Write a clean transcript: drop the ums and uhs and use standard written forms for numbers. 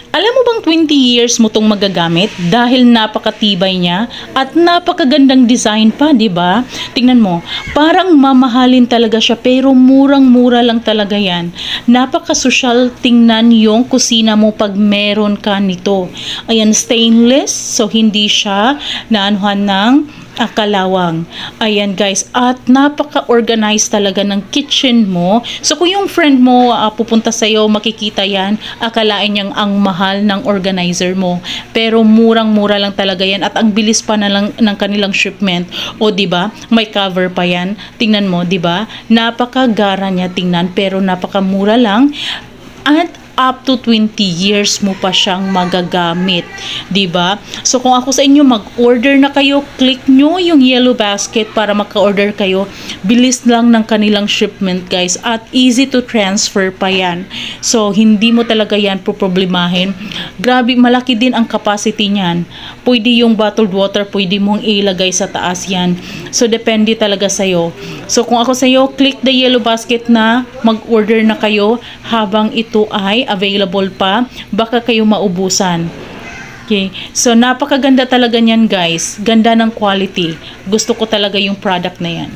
Alam mo bang 20 years mo tong magagamit dahil napakatibay niya at napakagandang design pa, 'di ba? Tingnan mo, parang mamahalin talaga siya pero murang-mura lang talaga 'yan. Napaka-social tingnan yung kusina mo pag meron ka nito. Ayan, stainless, so hindi siya naanuhan ng kalawang. Ayan guys, at napaka-organized talaga ng kitchen mo. So kung yung friend mo pupunta sa'yo, makikita yan, akalain niyang ang mahal ng organizer mo. Pero murang-mura lang talaga yan at ang bilis pa na lang ng kanilang shipment. O di ba? May cover pa yan. Tingnan mo, di ba? Napakagara niya tingnan pero napakamura lang. At up to 20 years mo pa siyang magagamit, 'di ba? So kung ako sa inyo, mag-order na kayo, click nyo yung yellow basket para maka-order kayo. Bilis lang ng kanilang shipment, guys, at easy to transfer pa yan. So hindi mo talaga yan poproblemahin. Grabe, malaki din ang capacity niyan. Pwede yung bottled water, pwede mong ilagay sa taas yan. So depende talaga sa'yo. So kung ako sa'yo, click the yellow basket na, mag-order na kayo habang ito ay available pa, baka kayo maubusan. Okay, so napakaganda talaga niyan guys, ganda ng quality, gusto ko talaga yung product na yan.